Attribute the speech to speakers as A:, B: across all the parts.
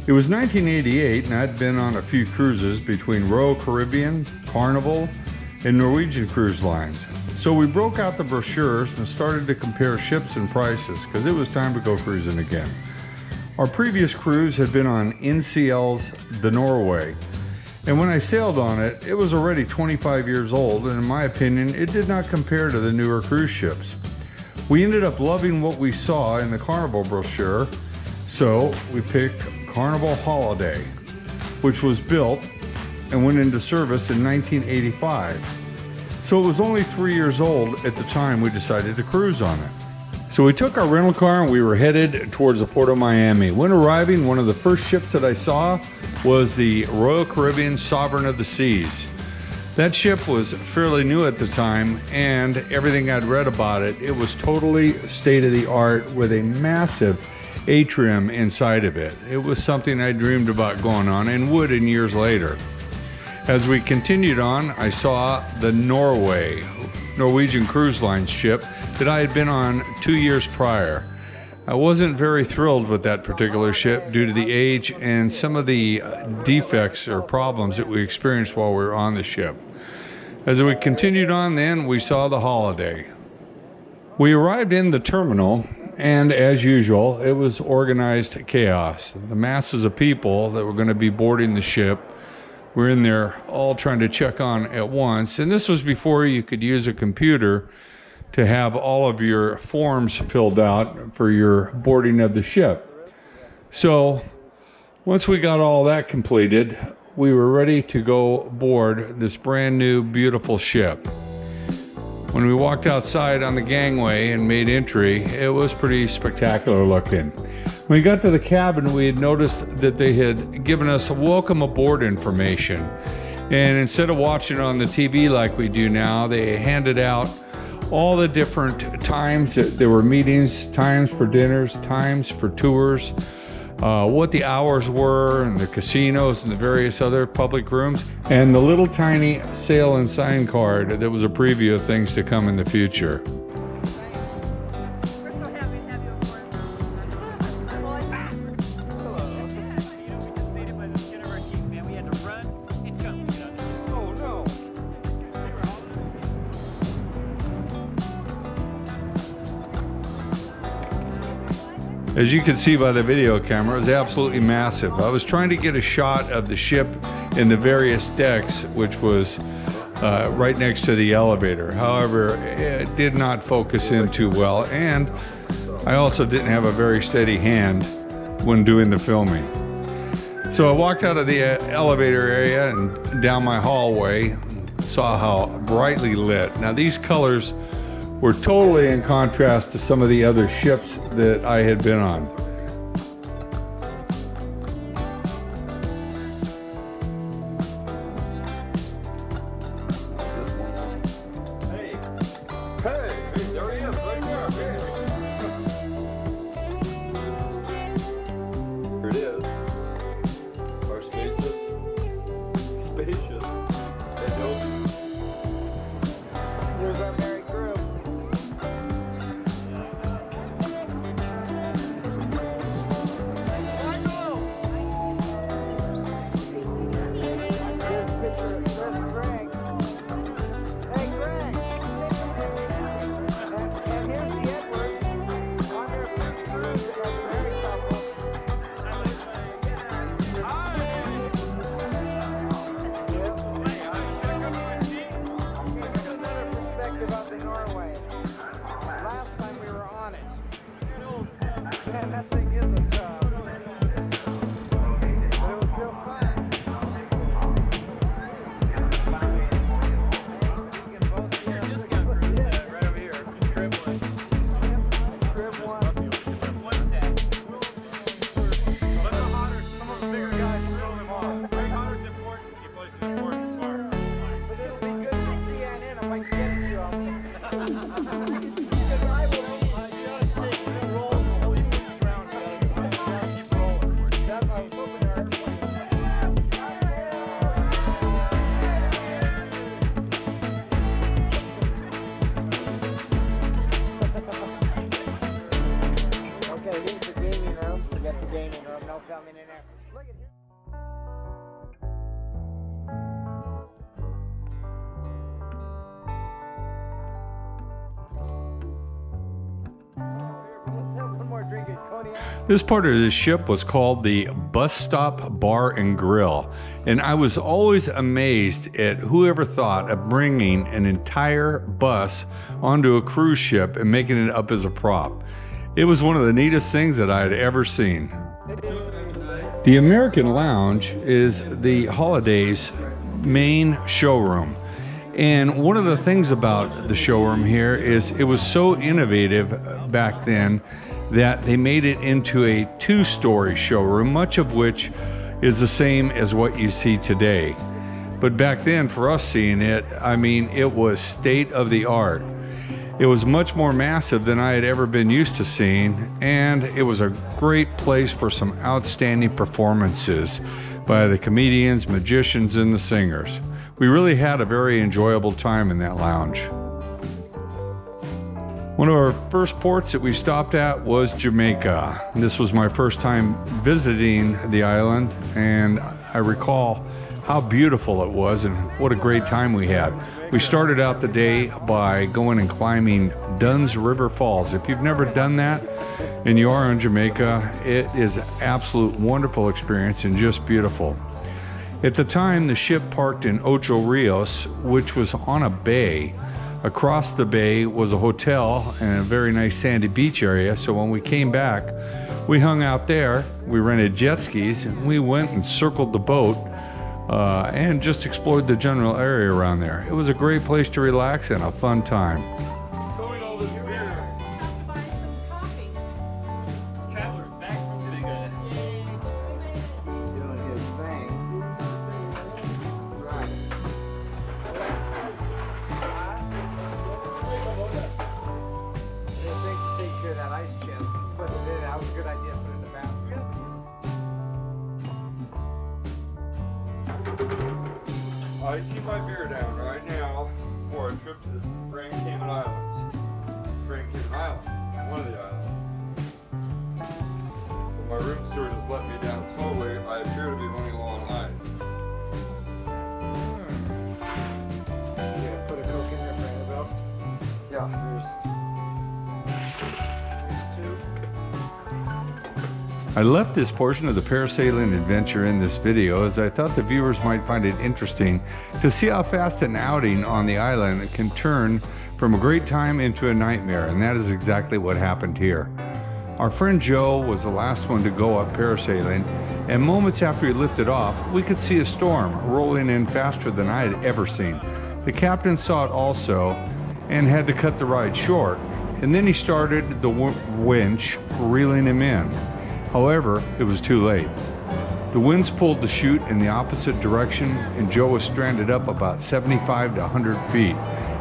A: It was 1988 and I'd been on a few cruises between Royal Caribbean, Carnival, and Norwegian Cruise Lines. So we broke out the brochures and started to compare ships and prices because it was time to go cruising again. Our previous cruise had been on NCL's The Norway, and when I sailed on it, it was already 25 years old, and in my opinion, it did not compare to the newer cruise ships. We ended up loving what we saw in the Carnival brochure, so we picked Carnival Holiday, which was built and went into service in 1985. So it was only 3 years old at the time we decided to cruise on it. So we took our rental car and we were headed towards the port of Miami. When arriving, one of the first ships that I saw was the Royal Caribbean Sovereign of the Seas. That ship was fairly new at the time, and everything I'd read about it, it was totally state-of-the-art with a massive atrium inside of it. It was something I dreamed about going on and would in years later. As we continued on, I saw the Norwegian Cruise Lines ship that I had been on 2 years prior. I wasn't very thrilled with that particular ship due to the age and some of the defects or problems that we experienced while we were on the ship. As we continued on then, we saw the Holiday. We arrived in the terminal, and as usual, it was organized chaos. The masses of people that were going to be boarding the ship were in there all trying to check on at once, and this was before you could use a computer to have all of your forms filled out for your boarding of the ship. So once we got all that completed, we were ready to go board this brand new beautiful ship. When we walked outside on the gangway and made entry, it was pretty spectacular looking. When we got to the cabin, we had noticed that they had given us welcome aboard information. And instead of watching on the TV like we do now, they handed out all the different times that there were meetings, times for dinners, times for tours, what the hours were, and the casinos and the various other public rooms, and the little tiny sail and sign card that was a preview of things to come in the future. As you can see by the video camera, it was absolutely massive. I was trying to get a shot of the ship and the various decks, which was right next to the elevator. However, it did not focus in too well, and I also didn't have a very steady hand when doing the filming. So I walked out of the elevator area and down my hallway, saw how brightly lit. Now these colors were totally in contrast to some of the other ships that I had been on.
B: Hey, there he is, right there. Here it is. Our spacious. Adobe. Here's our merry crew.
A: This part of the ship was called the Bus Stop Bar and Grill, and I was always amazed at whoever thought of bringing an entire bus onto a cruise ship and making it up as a prop. It was one of the neatest things that I had ever seen. The American Lounge is the Holiday's main showroom. And one of the things about the showroom here is it was so innovative back then that they made it into a two-story showroom, much of which is the same as what you see today. But back then, for us seeing it, I mean, it was state of the art. It was much more massive than I had ever been used to seeing, and it was a great place for some outstanding performances by the comedians, magicians, and the singers. We really had a very enjoyable time in that lounge. One of our first ports that we stopped at was Jamaica. This was my first time visiting the island, and I recall how beautiful it was and what a great time we had. We started out the day by going and climbing Dunn's River Falls. If you've never done that and you are in Jamaica, it is an absolute wonderful experience and just beautiful. At the time, the ship parked in Ocho Rios, which was on a bay. Across the bay was a hotel and a very nice sandy beach area, so when we came back, we hung out there, we rented jet skis, and we went and circled the boat and just explored the general area around there. It was a great place to relax and a fun time.
B: I see my beer down right now for a trip to the Grand Cayman Islands. Grand Cayman Island, one of the islands. But my room steward has let me down totally. I appear to be running low on ice.
C: Yeah, put a Coke in there for Annabelle.
B: Yeah,
A: I left this portion of the parasailing adventure in this video as I thought the viewers might find it interesting to see how fast an outing on the island can turn from a great time into a nightmare, and that is exactly what happened here. Our friend Joe was the last one to go up parasailing, and moments after he lifted off, we could see a storm rolling in faster than I had ever seen. The captain saw it also and had to cut the ride short, and then he started the winch reeling him in. However, it was too late. The winds pulled the chute in the opposite direction, and Joe was stranded up about 75 to 100 feet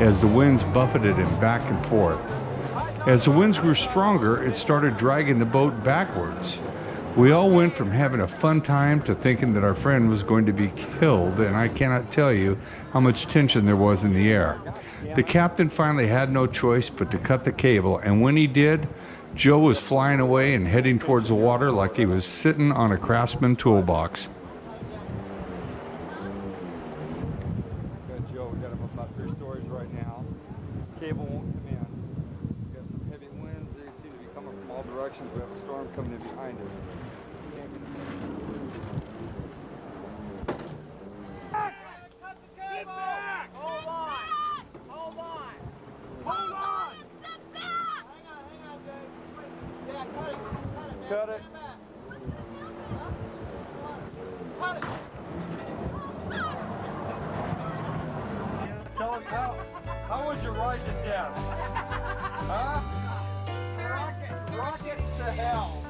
A: as the winds buffeted him back and forth. As the winds grew stronger, it started dragging the boat backwards. We all went from having a fun time to thinking that our friend was going to be killed, and I cannot tell you how much tension there was in the air. The captain finally had no choice but to cut the cable, and when he did, Joe was flying away and heading towards the water like he was sitting on a Craftsman toolbox.
B: got Joe. We got him about 3 stories right now. Cable won't come in. We got some heavy winds. They seem to be coming from all directions. We have a storm coming in behind us.
C: Get back! Hold on! Hold on! Hold on! Step back! Hang on, Dave. Yeah, cut it. Cut it, man.
B: Cut it.
C: Cut it.
B: Tell us how was your ride to death? Huh?
C: Rocket to hell.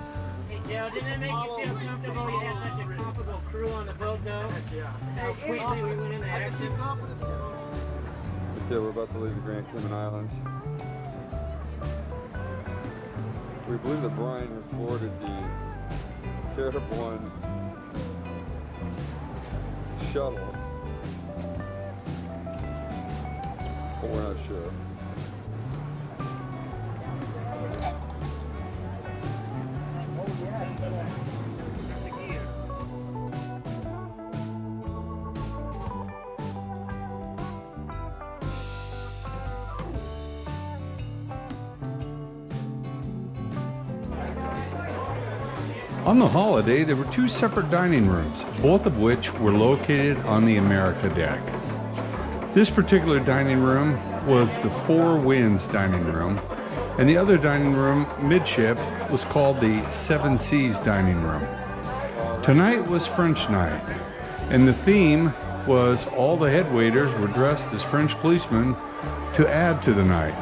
D: Hey, Joe, didn't it make you feel comfortable you had such a comfortable crew on the boat, though?
C: Yeah.
D: How quickly we went into action.
B: Yeah, we're about to leave the Grand Cayman Islands. We believe that Brian has boarded the Carnival One shuttle, but we're not sure.
A: On the Holiday, there were two separate dining rooms, both of which were located on the America deck. This particular dining room was the Four Winds dining room, and the other dining room, midship, was called the Seven Seas dining room. Tonight was French night, and the theme was all the head waiters were dressed as French policemen to add to the night.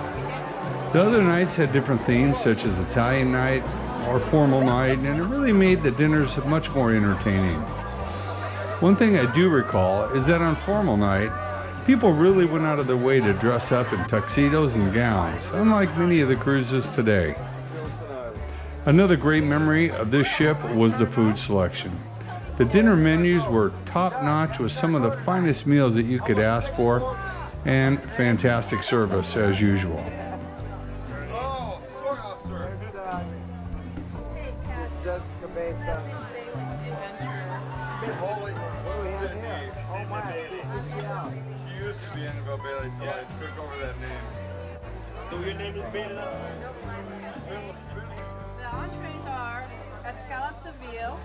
A: The other nights had different themes, such as Italian night or formal night, and it really made the dinners much more entertaining. One thing I do recall is that on formal night, people really went out of their way to dress up in tuxedos and gowns, unlike many of the cruises today. Another great memory of this ship was the food selection. The dinner menus were top-notch with some of the finest meals that you could ask for, and fantastic service as usual.
C: Jessica Mesa. Holy, what do we have here? Oh my,
B: She used to be Annabelle Bailey, so I took over that name.
D: So your name is Bailey?
E: The entrees are escalope de ville,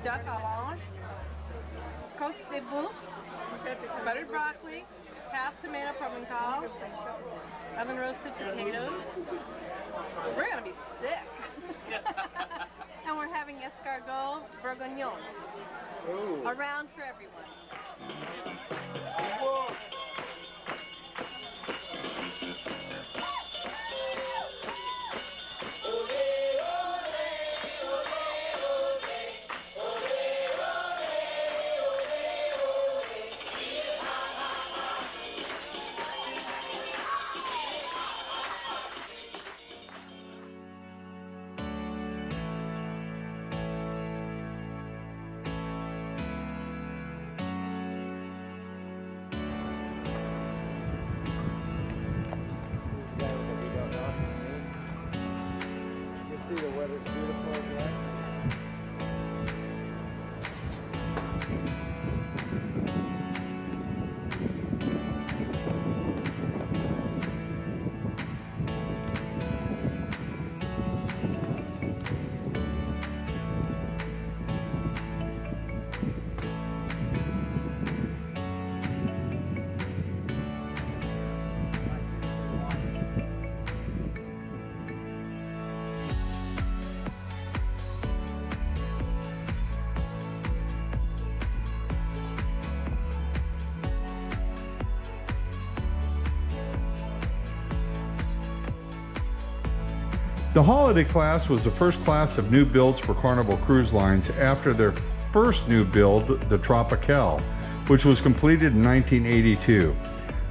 E: duck à l'ange, côte de bœuf, buttered broccoli, half tomato provençal, oven roasted potatoes. We're gonna be sick. And we're having escargot bourguignon.
C: Ooh.
E: A round for everyone.
C: See the weather's beautiful again.
A: The Holiday class was the first class of new builds for Carnival Cruise Lines after their first new build, the Tropical, which was completed in 1982.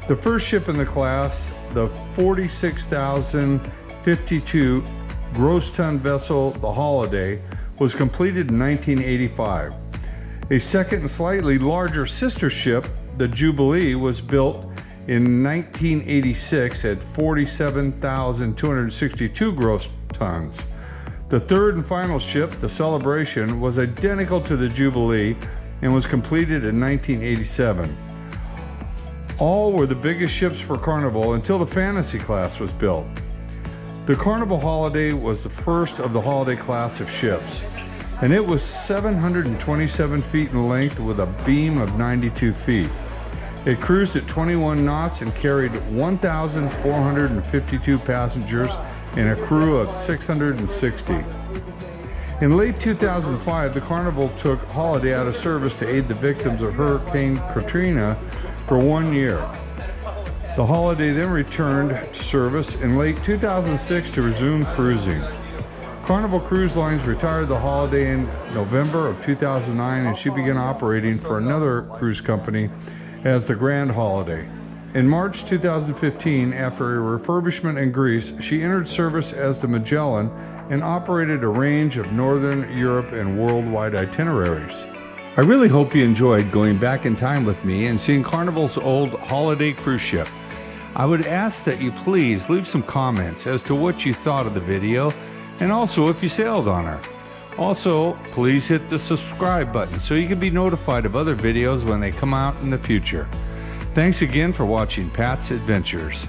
A: The first ship in the class, the 46,052 gross ton vessel, the Holiday, was completed in 1985. A second and slightly larger sister ship, the Jubilee, was built in 1986 at 47,262 gross tons. The third and final ship, the Celebration, was identical to the Jubilee and was completed in 1987. All were the biggest ships for Carnival until the Fantasy class was built. The Carnival Holiday was the first of the Holiday class of ships, and it was 727 feet in length with a beam of 92 feet. It cruised at 21 knots and carried 1,452 passengers and a crew of 660. In late 2005, the Carnival took Holiday out of service to aid the victims of Hurricane Katrina for 1 year. The Holiday then returned to service in late 2006 to resume cruising. Carnival Cruise Lines retired the Holiday in November of 2009, and she began operating for another cruise company as the Grand Holiday. In March 2015, after a refurbishment in Greece, she entered service as the Magellan and operated a range of Northern Europe and worldwide itineraries. I really hope you enjoyed going back in time with me and seeing Carnival's old Holiday cruise ship. I would ask that you please leave some comments as to what you thought of the video and also if you sailed on her. Also, please hit the subscribe button so you can be notified of other videos when they come out in the future. Thanks again for watching Pat's Adventures.